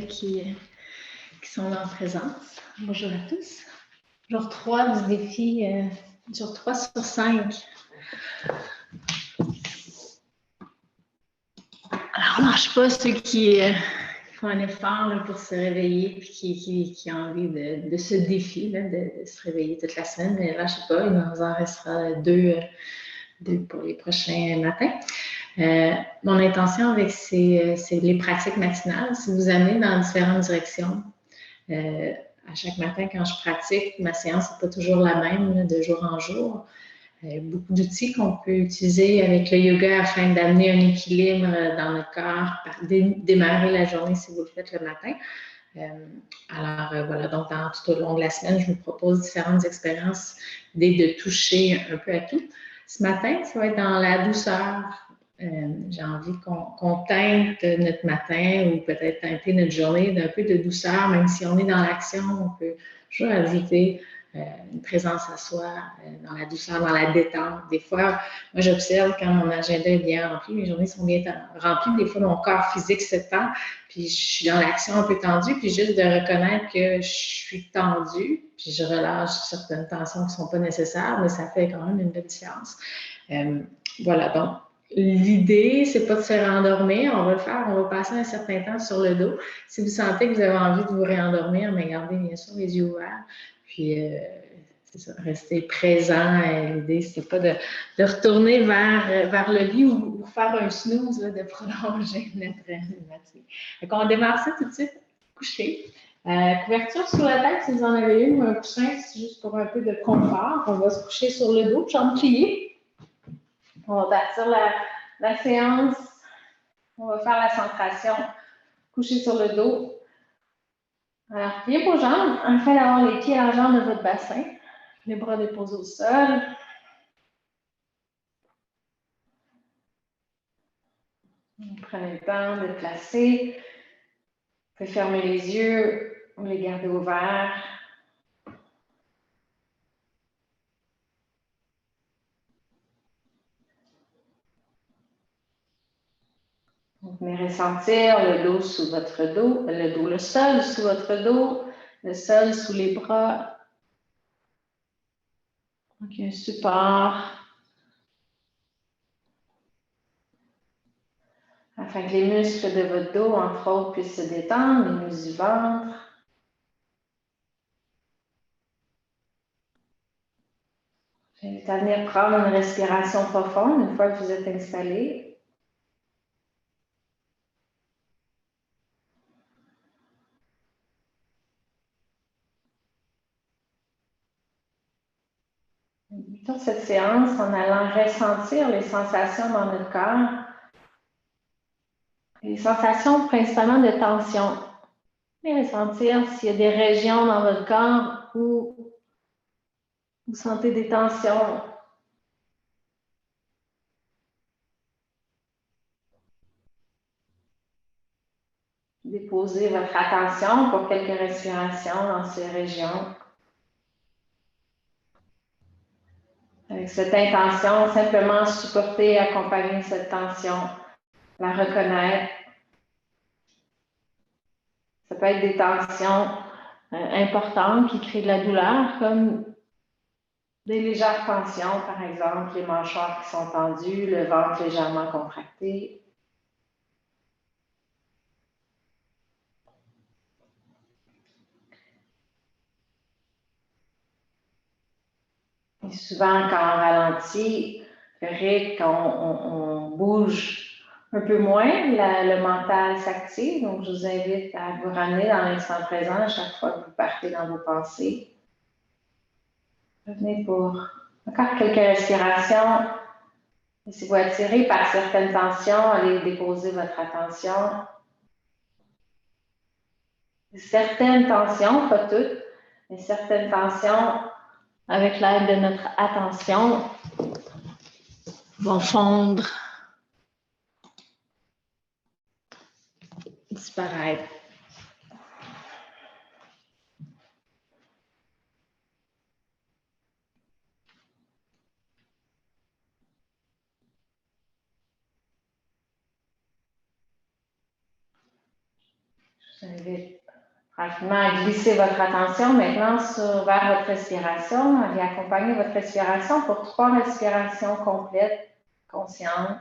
qui sont en présence. Bonjour à tous. Jour 3 du défi, jour 3 sur 5. Alors, on ne lâche pas ceux qui font un effort là, pour se réveiller et qui ont envie de ce défi, là, de se réveiller toute la semaine. Mais lâchez pas, il nous en restera deux pour les prochains matins. Mon intention avec c'est les pratiques matinales, c'est de vous amener dans différentes directions. À chaque matin, quand je pratique, ma séance n'est pas toujours la même là, de jour en jour. Beaucoup d'outils qu'on peut utiliser avec le yoga afin d'amener un équilibre dans notre corps, démarrer la journée si vous le faites le matin. Voilà, donc tout au long de la semaine, je vous propose différentes expériences de toucher un peu à tout. Ce matin, ça va être dans la douceur. J'ai envie qu'on teinte notre matin ou peut-être teinter notre journée d'un peu de douceur, même si on est dans l'action, on peut toujours ajouter une présence à soi, dans la douceur, dans la détente. Des fois, moi, j'observe quand mon agenda est bien rempli, mes journées sont bien remplies, des fois, mon corps physique se tend, puis je suis dans l'action un peu tendue, puis juste de reconnaître que je suis tendue, puis je relâche certaines tensions qui ne sont pas nécessaires, mais ça fait quand même une belle différence. Voilà, donc, l'idée, c'est pas de se rendormir, on va le faire, on va passer un certain temps sur le dos. Si vous sentez que vous avez envie de vous réendormir, mais gardez bien sûr les yeux ouverts. Puis, c'est ça, rester présent. L'idée, c'est pas de retourner vers le lit ou faire un snooze, là, de prolonger notre matinée. Donc, on démarre ça tout de suite, couché. Couverture sur la tête, si vous en avez une, ou un coussin, c'est juste pour un peu de confort. On va se coucher sur le dos, jambes pliées. On va bâtir la séance. On va faire la centration. Coucher sur le dos. Alors, pliez vos jambes afin d'avoir les pieds à la jambe de votre bassin. Les bras déposés au sol. Prenez le temps de placer. Vous pouvez fermer les yeux ou les garder ouverts. Vous venez ressentir le dos sous votre dos, le sol sous votre dos, le sol sous les bras. Donc, il y a un support. Afin que les muscles de votre dos, entre autres, puissent se détendre, les muscles du ventre. Je vais vous amener à prendre une respiration profonde une fois que vous êtes installé. Dans cette séance, en allant ressentir les sensations dans notre corps, les sensations principalement de tension. Et ressentir s'il y a des régions dans votre corps où vous sentez des tensions. Déposez votre attention pour quelques respirations dans ces régions. Avec cette intention, simplement supporter et accompagner cette tension, la reconnaître. Ça peut être des tensions importantes qui créent de la douleur, comme des légères tensions, par exemple, les mâchoires qui sont tendues, le ventre légèrement contracté. Et souvent, quand on ralentit, quand on bouge un peu moins, le mental s'active. Donc, je vous invite à vous ramener dans l'instant présent à chaque fois que vous partez dans vos pensées. Revenez pour encore quelques respirations. Laissez-vous attirer par certaines tensions, allez déposer votre attention. Certaines tensions, pas toutes, mais certaines tensions, avec l'aide de notre attention, vont fondre, disparaître. Je vous invite tranquillement à glisser votre attention maintenant vers votre respiration, à accompagner votre respiration pour 3 respirations complètes, conscientes,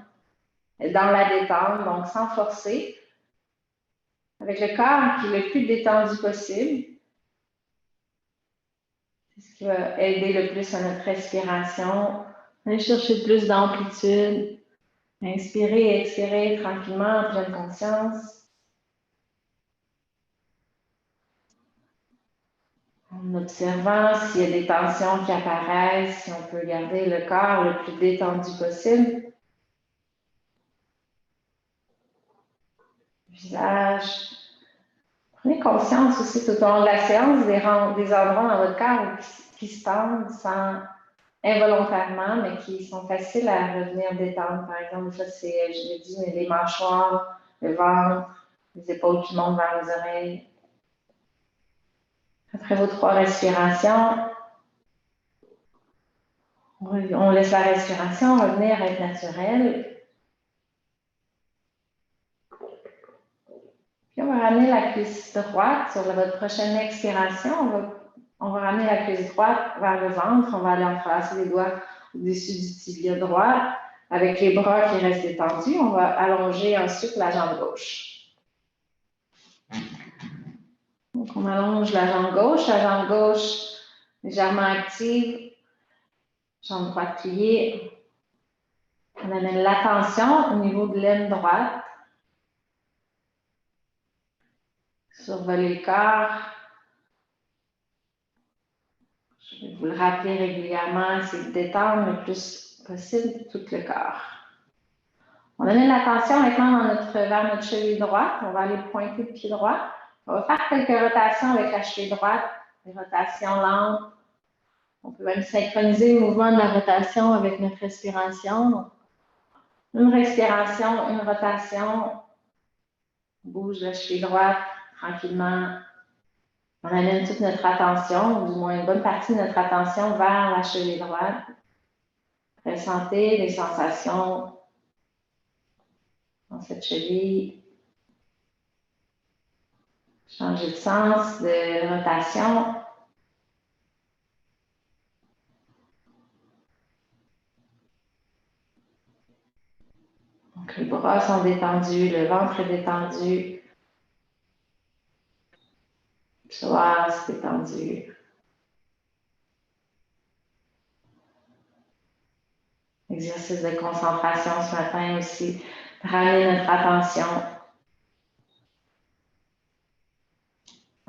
dans la détente, donc sans forcer, avec le corps qui est le plus détendu possible. C'est ce qui va aider le plus à notre respiration. Allez chercher plus d'amplitude. Inspirez et expirez tranquillement en pleine conscience. En observant s'il y a des tensions qui apparaissent, si on peut garder le corps le plus détendu possible. Visage. Prenez conscience aussi tout au long de la séance des endroits dans votre corps qui se tendent involontairement, mais qui sont faciles à revenir détendre. Par exemple, ça c'est, je l'ai dit, mais les mâchoires, le ventre, les épaules qui montent vers les oreilles. Après vos 3 respirations, on laisse la respiration revenir être naturelle. Puis on va ramener la cuisse droite sur votre prochaine expiration. On va ramener la cuisse droite vers le ventre. On va aller entrelacer les doigts au-dessus du tibia droit. Avec les bras qui restent détendus, on va allonger ensuite la jambe gauche. Donc, on allonge la jambe gauche légèrement active, jambe droite pliée. On amène l'attention au niveau de l'aine droite. Survoler le corps. Je vais vous le rappeler régulièrement, c'est de détendre le plus possible tout le corps. On amène l'attention maintenant vers notre cheville droite. On va aller pointer le pied droit. On va faire quelques rotations avec la cheville droite, des rotations lentes. On peut même synchroniser le mouvement de la rotation avec notre respiration. Une respiration, une rotation. On bouge la cheville droite tranquillement. On amène toute notre attention, ou du moins une bonne partie de notre attention vers la cheville droite. Ressentez les sensations dans cette cheville. Changez de sens, de rotation. Donc, les bras sont détendus, le ventre est détendu. Le psoas est détendu. Exercice de concentration ce matin aussi. Ramener notre attention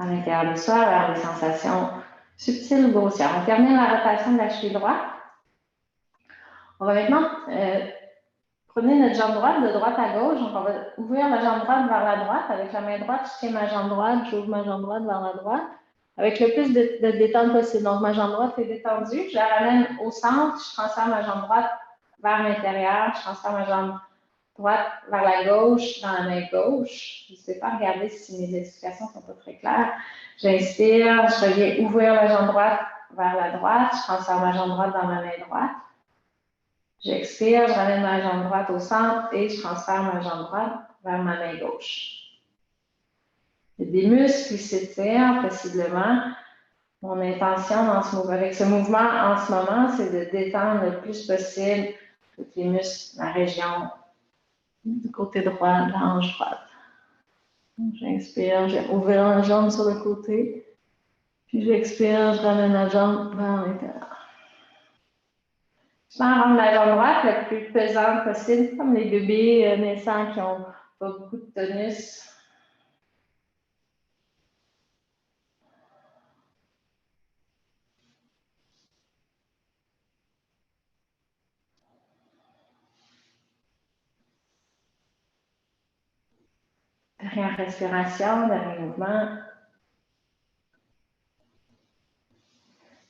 à l'intérieur de soi vers des sensations subtiles ou grossières. On termine la rotation de la cheville droite. On va maintenant prenez notre jambe droite de droite à gauche. Donc, on va ouvrir la jambe droite vers la droite. Avec la main droite, je tiens ma jambe droite, j'ouvre ma jambe droite vers la droite. Avec le plus de détente possible. Donc, ma jambe droite est détendue. Je la ramène au centre. Je transfère ma jambe droite vers l'intérieur. Je transfère ma jambe droite vers la gauche, dans la main gauche. N'hésitez pas à regarder si mes explications ne sont pas très claires. J'inspire, je reviens ouvrir la jambe droite vers la droite. Je transfère ma jambe droite dans ma main droite. J'expire, je ramène ma jambe droite au centre et je transfère ma jambe droite vers ma main gauche. Il y a des muscles qui s'étirent possiblement. Mon intention avec ce mouvement en ce moment, c'est de détendre le plus possible tous les muscles de la région du côté droit de la hanche droite. J'inspire, j'ai ouvert la jambe sur le côté. Puis j'expire, je ramène la jambe vers l'intérieur. Je vais rendre la jambe droite la plus pesante possible, comme les bébés naissants qui n'ont pas beaucoup de tonus. Dernière respiration, dernier mouvement.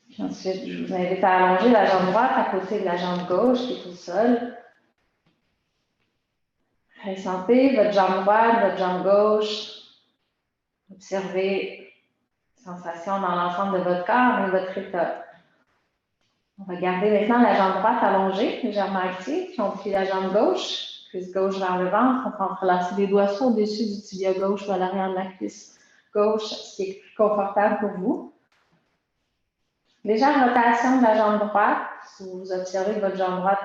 Puis ensuite, je vous invite à allonger la jambe droite à côté de la jambe gauche qui est au sol. Ressentez votre jambe droite, votre jambe gauche. Observez les sensations dans l'ensemble de votre corps et votre état. On va garder maintenant la jambe droite allongée, légèrement active, puis on plie la jambe gauche. cuisse gauche vers le ventre. On peut entrelacer les doigts soit au-dessus du tibia gauche ou à l'arrière de la cuisse gauche, ce qui est plus confortable pour vous. Légère rotation de la jambe droite. Si vous observez que votre jambe droite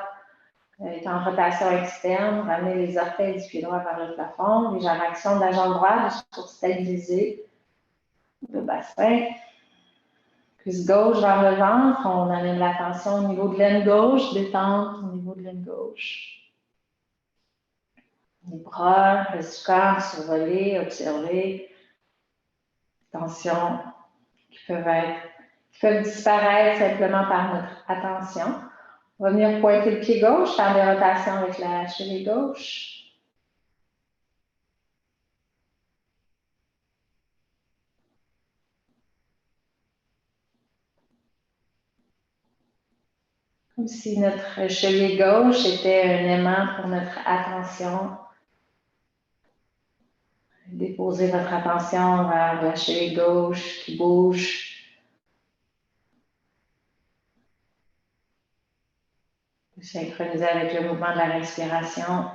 est en rotation externe, ramenez les orteils du pied droit vers le plafond. Légère action de la jambe droite juste pour stabiliser le bassin. Cuisse gauche vers le ventre. On amène l'attention au niveau de l'aine gauche, détente au niveau de l'aine gauche. Les bras, le corps survolés, observer. Tensions qui peuvent disparaître simplement par notre attention. On va venir pointer le pied gauche, faire des rotations avec la cheville gauche. Comme si notre cheville gauche était un aimant pour notre attention. Déposez votre attention vers la cheville gauche qui bouge. Vous synchronisez avec le mouvement de la respiration.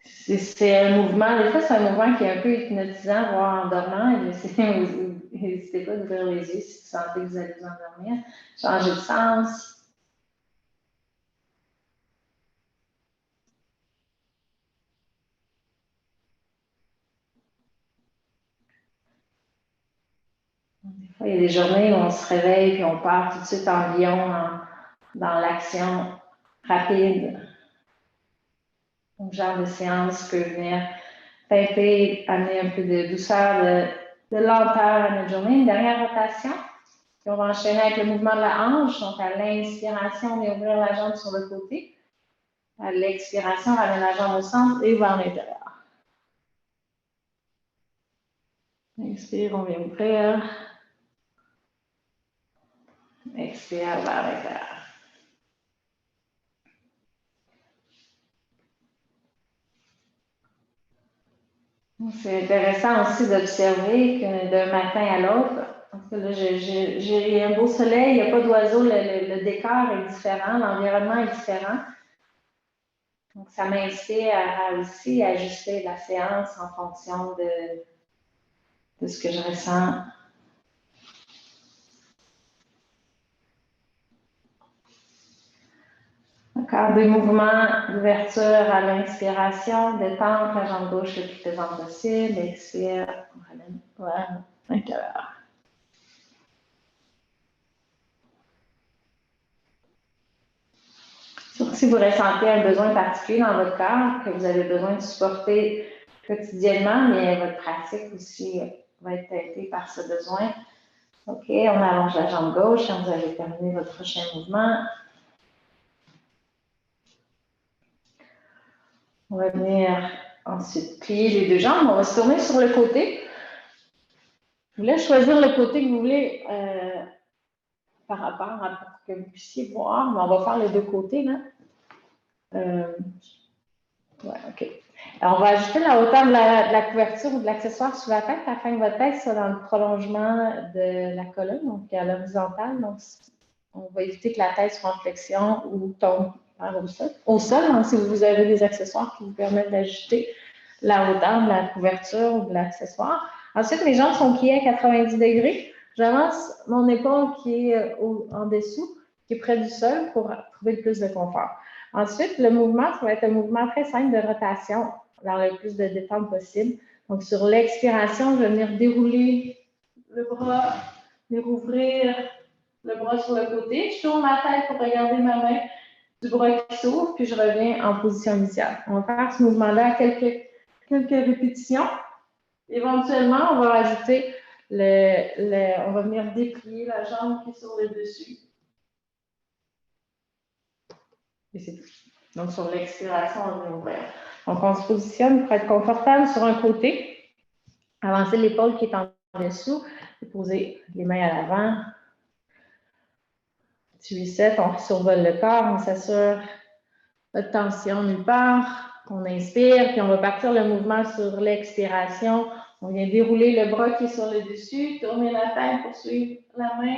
C'est un mouvement, des fois c'est un mouvement qui est un peu hypnotisant, voire endormant. N'hésitez pas d'ouvrir les yeux si vous sentez que vous allez vous endormir. Changez de sens. Des fois, il y a des journées où on se réveille et on part tout de suite en lion, dans l'action rapide. Un genre de séance peut venir teinter, amener un peu de douceur, de lenteur à notre journée. Une dernière rotation. Puis on va enchaîner avec le mouvement de la hanche. Donc, à l'inspiration, on vient ouvrir la jambe sur le côté. À l'expiration, on ramène la jambe au centre et vers l'intérieur. Inspire, on vient ouvrir. Expire vers l'intérieur. C'est intéressant aussi d'observer que d'un matin à l'autre, parce que là, j'ai un beau soleil, il n'y a pas d'oiseaux, le décor est différent, l'environnement est différent. Donc, ça m'inspire à aussi ajuster la séance en fonction de ce que je ressens. Encore des mouvements d'ouverture à l'inspiration, détente, la jambe gauche le plus pesante possible, expire, on ramène vers l'intérieur. Surtout si vous ressentez un besoin particulier dans votre corps, que vous avez besoin de supporter quotidiennement, mais votre pratique aussi va être teintée par ce besoin. OK, on allonge la jambe gauche quand vous avez terminé votre prochain mouvement. On va venir ensuite plier les deux jambes. On va se tourner sur le côté. Je vous laisse choisir le côté que vous voulez par rapport à pour que vous puissiez voir. Mais on va faire les deux côtés, là. Ouais, OK. Alors, on va ajouter la hauteur de la couverture ou de l'accessoire sur la tête afin que votre tête soit dans le prolongement de la colonne, donc à l'horizontale. Donc, on va éviter que la tête soit en flexion ou tombe au sol. Donc, si vous avez des accessoires qui vous permettent d'ajuster la hauteur de la couverture ou de l'accessoire. Ensuite, mes jambes sont pliées à 90 degrés. J'avance mon épaule qui est en dessous, qui est près du sol pour trouver le plus de confort. Ensuite, le mouvement, ça va être un mouvement très simple de rotation dans le plus de détente possible. Donc, sur l'expiration, je vais venir dérouler le bras, venir ouvrir le bras sur le côté. Je tourne ma tête pour regarder ma main du bras qui s'ouvre, puis je reviens en position initiale. On va faire ce mouvement-là à quelques répétitions. Éventuellement, on va rajouter on va venir déplier la jambe qui est sur le dessus. Et c'est tout. Donc, sur l'expiration, on va ouvrir. Donc, on se positionne pour être confortable sur un côté. Avancer l'épaule qui est en dessous. Poser les mains à l'avant. Petit reset, on survole le corps. On s'assure pas de tension nulle part. On inspire, puis on va partir le mouvement sur l'expiration. On vient dérouler le bras qui est sur le dessus. Tourner la tête pour suivre la main.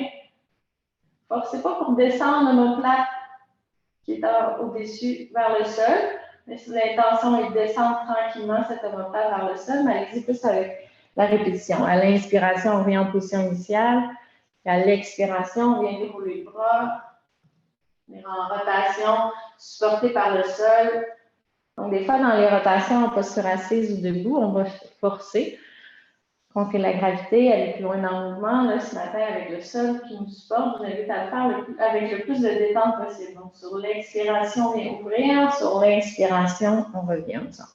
Forcez pas pour descendre l'omoplate qui est au-dessus vers le sol. Mais si l'intention est de descendre tranquillement cette omoplate vers le sol, mais allez-y plus avec la répétition. À l'inspiration, on revient en position initiale. Et à l'expiration, on vient dérouler le bras. On est en rotation, supporté par le sol. Donc, des fois, dans les rotations en posture assise ou debout, on va forcer. On fait la gravité, aller plus loin dans le mouvement. Là, ce matin, avec le sol qui nous supporte, je vous invite à le faire avec le plus de détente possible. Donc, sur l'expiration, on vient ouvrir. Sur l'inspiration, on revient ensemble.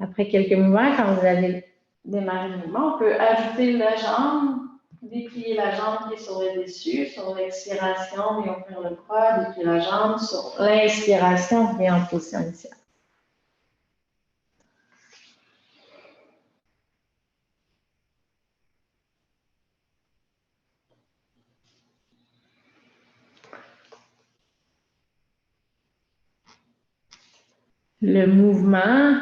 Après quelques mouvements, quand vous avez démarré le mouvement, on peut ajouter la jambe, déplier la jambe qui est sur le dessus. Sur l'expiration, on vient ouvrir le bras, déplier la jambe. Sur l'inspiration, on vient en position initiale. Le mouvement,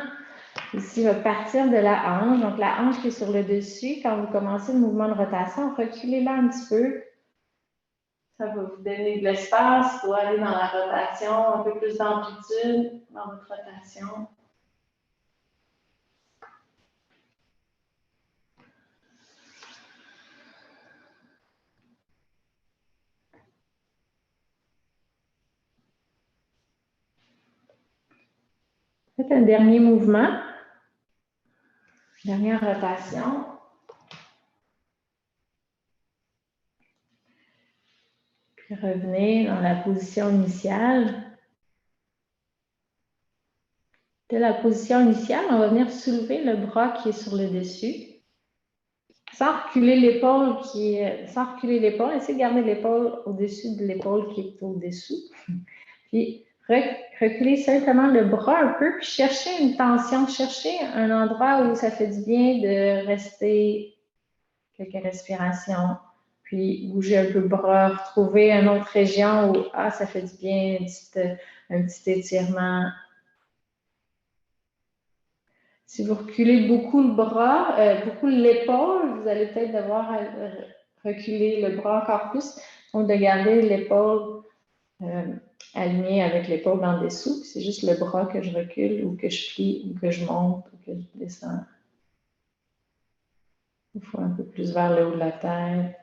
ici, va partir de la hanche. Donc, la hanche qui est sur le dessus, quand vous commencez le mouvement de rotation, reculez-la un petit peu. Ça va vous donner de l'espace pour aller dans la rotation, un peu plus d'amplitude dans votre rotation. Faites un dernier mouvement. Dernière rotation. Puis revenez dans la position initiale. De la position initiale, on va venir soulever le bras qui est sur le dessus. Sans reculer l'épaule, essayez de garder l'épaule au-dessus de l'épaule qui est au-dessous. Puis reculez simplement le bras un peu, puis cherchez une tension, cherchez un endroit où ça fait du bien de rester quelques respirations, puis bougez un peu le bras, retrouver une autre région où ça fait du bien, un petit étirement. Si vous reculez beaucoup le bras, beaucoup l'épaule, vous allez peut-être devoir reculer le bras encore plus. Donc, de garder l'épaule alignée avec l'épaule en dessous. C'est juste le bras que je recule ou que je plie ou que je monte ou que je descends. Une fois un peu plus vers le haut de la tête.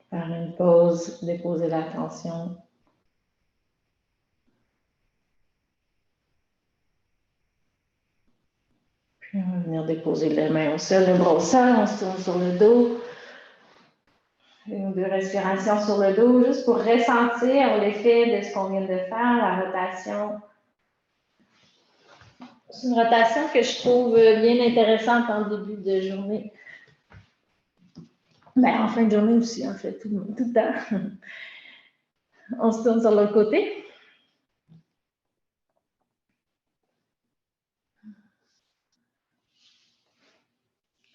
Faire une pause, déposer la tension. Puis on va venir déposer les mains au sol, le bras au sol, on se tourne sur le dos. Une ou deux respirations sur le dos, juste pour ressentir l'effet de ce qu'on vient de faire, la rotation. C'est une rotation que je trouve bien intéressante en début de journée. Ben, en fin de journée aussi, en fait, tout le temps. On se tourne sur l'autre côté.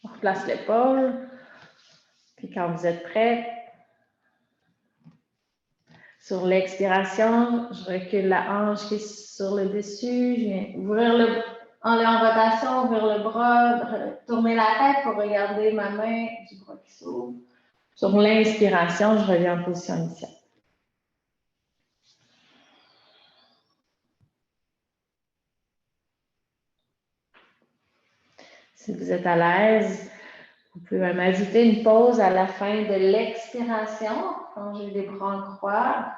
On replace l'épaule. Puis quand vous êtes prêt, sur l'expiration, je recule la hanche qui est sur le dessus. Je viens ouvrir en rotation, ouvrir le bras, tourner la tête pour regarder ma main du bras qui s'ouvre. Sur l'inspiration, je reviens en position initiale. Si vous êtes à l'aise, vous pouvez même ajouter une pause à la fin de l'expiration, quand j'ai les bras en croix.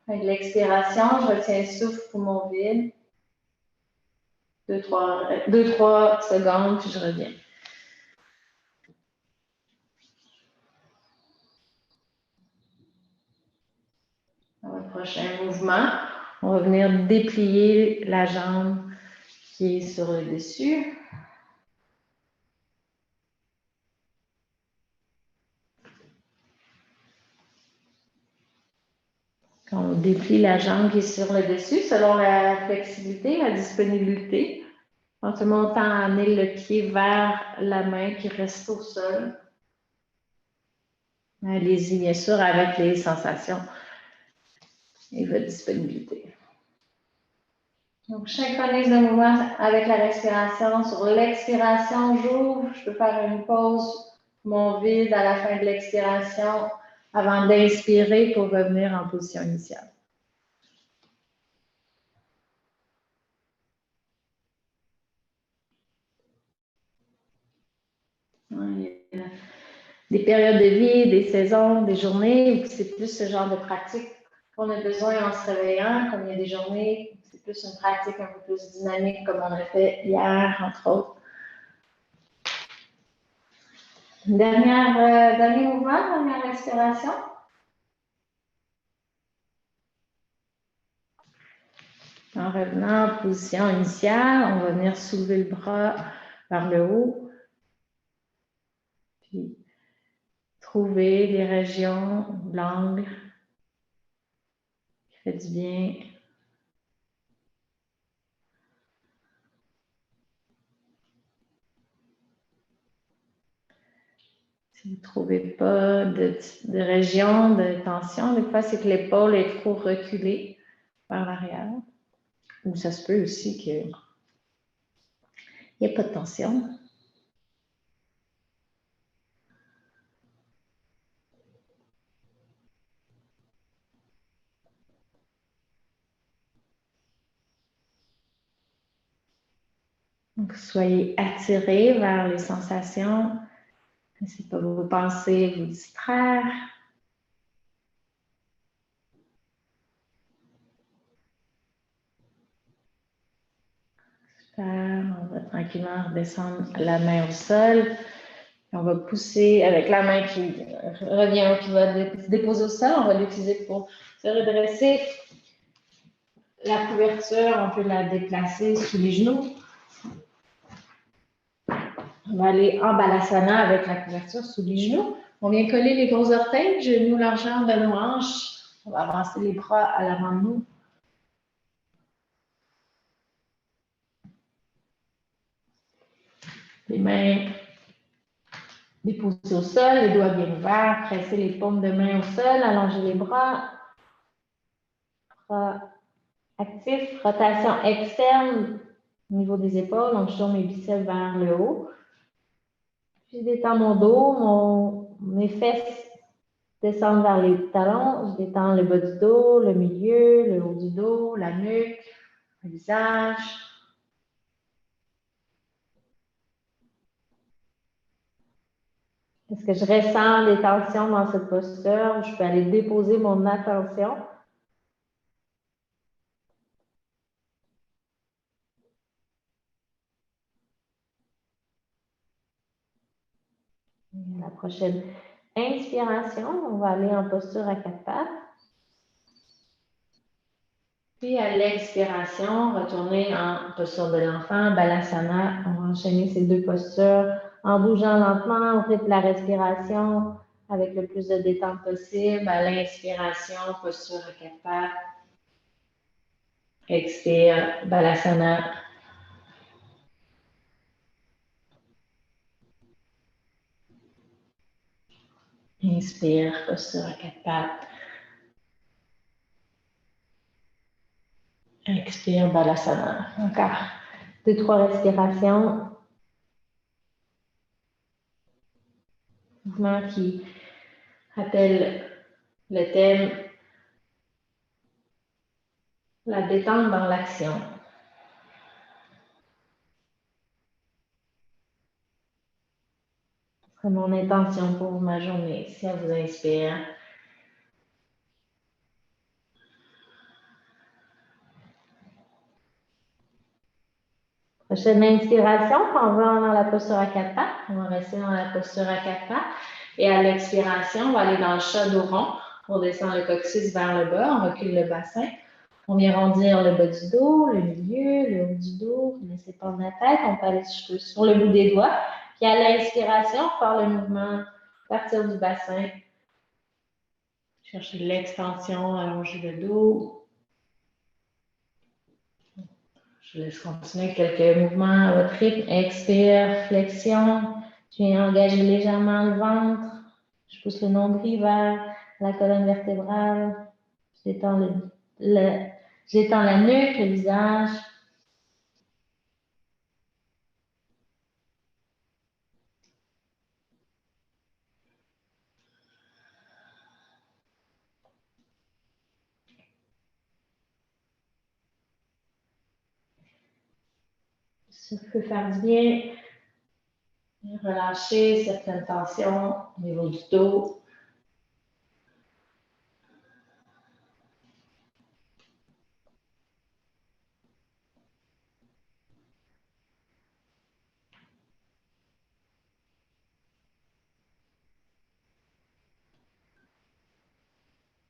Avec l'expiration, je retiens le souffle, poumon vide. 2-3 secondes, puis je reviens. Dans le prochain mouvement, on va venir déplier la jambe qui est sur le dessus. Quand on déplie la jambe qui est sur le dessus, selon la flexibilité, la disponibilité, en se montant à amener le pied vers la main qui reste au sol. Allez-y, bien sûr, avec les sensations et votre disponibilité. Donc, synchronise le mouvement avec la respiration. Sur l'expiration, j'ouvre. Je peux faire une pause, mon vide à la fin de l'expiration avant d'inspirer pour revenir en position initiale. Des périodes de vie, des saisons, des journées, c'est plus ce genre de pratique qu'on a besoin en se réveillant, comme il y a des journées, c'est plus une pratique un peu plus dynamique, comme on a fait hier, entre autres. Dernier mouvement, dernière respiration. En revenant en position initiale, on va venir soulever le bras vers le haut. Puis trouver des régions, l'angle qui fait du bien. Si vous ne trouvez pas de région de tension, des fois, c'est que l'épaule est trop reculée vers l'arrière. Ou ça se peut aussi qu'il n'y ait pas de tension. Donc, soyez attirés vers les sensations. N'essayez pas vos pensées, vous distraire. Super. On va tranquillement redescendre la main au sol. On va pousser avec la main qui revient, qui va se déposer au sol. On va l'utiliser pour se redresser. La couverture, on peut la déplacer sous les genoux. On va aller en balasana avec la couverture sous les genoux. On vient coller les gros orteils, genoux largeur de nos hanches. On va avancer les bras à l'avant de nous. Les mains déposées au sol, les doigts bien ouverts, presser les paumes de main au sol, allonger les bras. Bras actifs, rotation externe au niveau des épaules, donc je tourne mes biceps vers le haut. Puis je détends mon dos, mes fesses descendent vers les talons, je détends le bas du dos, le milieu, le haut du dos, la nuque, le visage. Est-ce que je ressens des tensions dans cette posture? Je peux aller déposer mon attention. La prochaine inspiration, on va aller en posture à quatre pattes. Puis à l'expiration, retourner en posture de l'enfant, balasana. On va enchaîner ces deux postures en bougeant lentement au rythme de la respiration avec le plus de détente possible. À l'inspiration, posture à quatre pattes. Expire, balasana. Inspire, posture à quatre pattes. Expire, balasana. Encore 2-3 respirations. Mouvement qui rappelle le thème, la détente dans l'action. C'est mon intention pour ma journée. Si elle vous inspire. Prochaine inspiration, on va dans la posture à quatre pattes. On va rester dans la posture à quatre pattes. Et à l'expiration, on va aller dans le chat dos rond. On descend le coccyx vers le bas, on recule le bassin. On vient rondir le bas du dos, le milieu, le haut du dos. Laissez pendre la tête. On peut aller sur le bout des doigts. Puis à l'inspiration, faire le mouvement, partir du bassin. Chercher l'extension, allonger le dos. Je vous laisse continuer quelques mouvements à votre rythme. Expire, flexion. Je viens engager légèrement le ventre. Je pousse le nombril vers la colonne vertébrale. J'étends la nuque, le visage. Ça peut faire du bien. Relâcher certaines tensions au niveau du dos.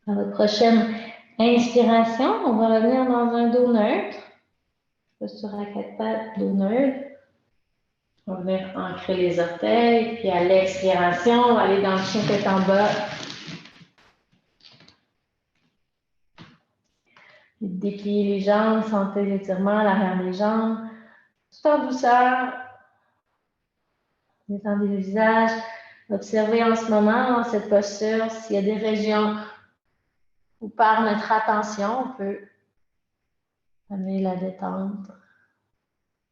À votre prochaine inspiration, on va revenir dans un dos neutre. Posture à quatre pattes, dos neutre. On va venir ancrer les orteils, puis à l'expiration, on va aller dans le chien tête en bas. Dépliez les jambes, sentez l'étirement à l'arrière des jambes, tout en douceur. Détendez le visage. Observez en ce moment, dans cette posture, s'il y a des régions où par notre attention, on peut amener la détente.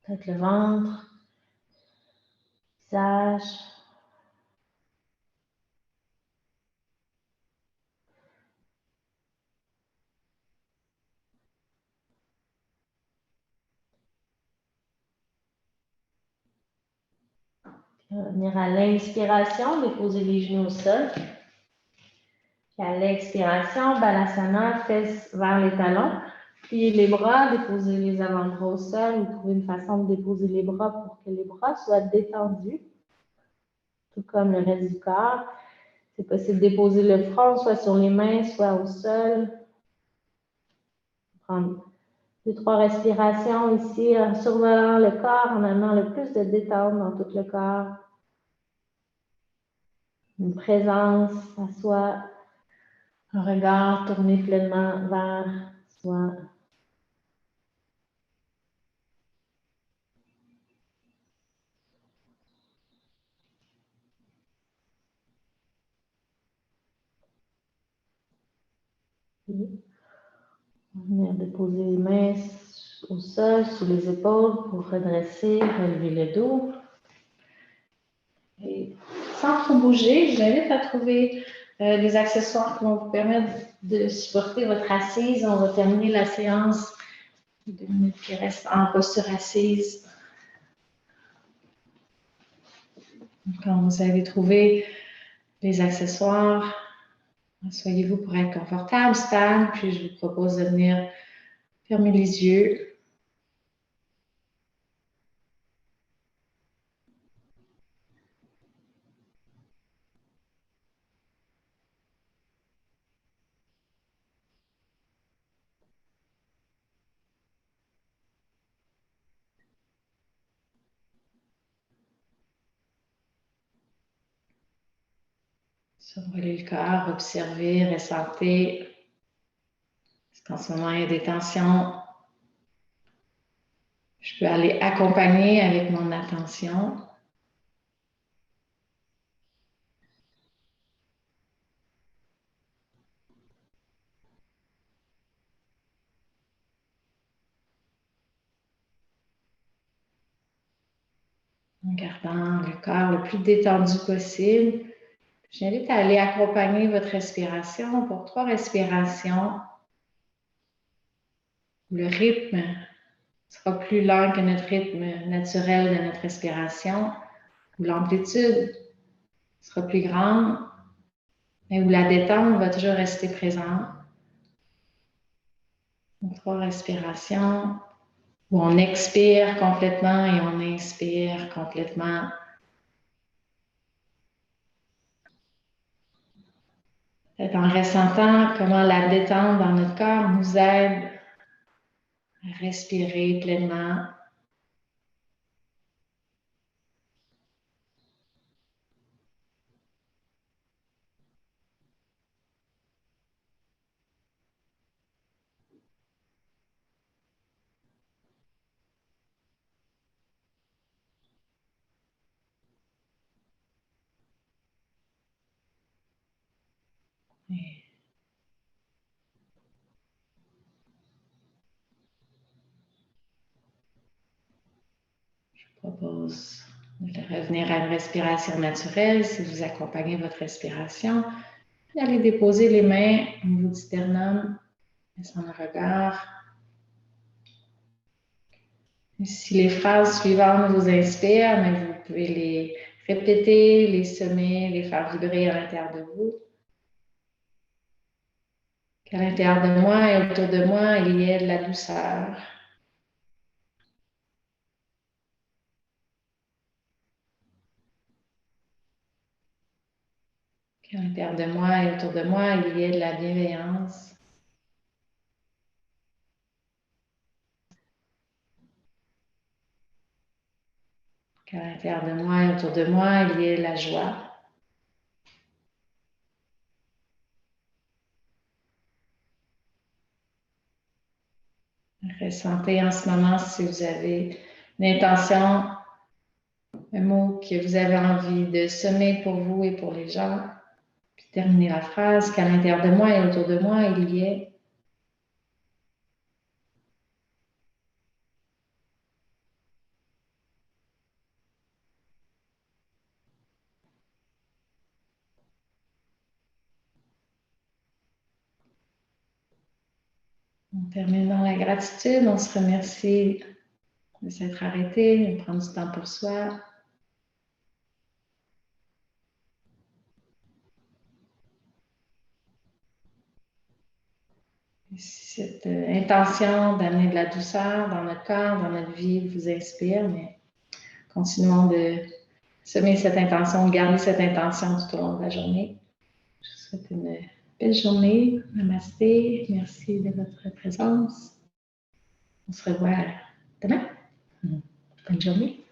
Peut-être le ventre, le visage. Revenir à l'inspiration, déposer les genoux au sol. Puis à l'expiration, Balasana, fesses vers les talons. Pliez les bras, déposez les avant-bras au sol ou trouvez une façon de déposer les bras pour que les bras soient détendus, tout comme le reste du corps. C'est possible de déposer le front soit sur les mains, soit au sol. Prendre 2-3 respirations ici en survolant le corps, en amenant le plus de détente dans tout le corps. Une présence à soi, un regard tourné pleinement vers soi. On va venir déposer les mains au sol, sous les épaules pour redresser, relever le dos. Et sans trop bouger, je vous invite à trouver des accessoires qui vont vous permettre de supporter votre assise. On va terminer la séance, les 2 minutes qui restent, en posture assise. Quand vous avez trouvé les accessoires, asseyez-vous pour être confortable, stable, puis je vous propose de venir fermer les yeux. Survoler le corps, observer, ressentir. Est-ce qu'en ce moment, il y a des tensions? Je peux aller accompagner avec mon attention. En gardant le corps le plus détendu possible. J'invite à aller accompagner votre respiration pour 3 respirations. Le rythme sera plus lent que notre rythme naturel de notre respiration, où l'amplitude sera plus grande, mais où la détente va toujours rester présente. Donc, 3 respirations, où on expire complètement et on inspire complètement. Peut-être en ressentant comment la détente dans notre corps nous aide à respirer pleinement. Je vous propose de revenir à une respiration naturelle si vous accompagnez votre respiration. Puis allez déposer les mains au niveau du sternum, laissant le regard. Et si les phrases suivantes vous inspirent, mais vous pouvez les répéter, les semer, les faire vibrer à l'intérieur de vous. Qu'à l'intérieur de moi et autour de moi, il y ait de la douceur. Qu'à l'intérieur de moi et autour de moi, il y ait de la bienveillance. Qu'à l'intérieur de moi et autour de moi, il y ait de la joie. Ressentez en ce moment si vous avez une intention, un mot que vous avez envie de semer pour vous et pour les gens. Puis terminez la phrase, qu'à l'intérieur de moi et autour de moi, il y ait. On termine dans la gratitude, on se remercie de s'être arrêté, de prendre du temps pour soi. Et si cette intention d'amener de la douceur dans notre corps, dans notre vie vous inspire, mais continuons de semer cette intention, de garder cette intention tout au long de la journée. Je vous souhaite une belle journée. Namasté. Merci de votre présence. On se revoit demain. Bonne journée.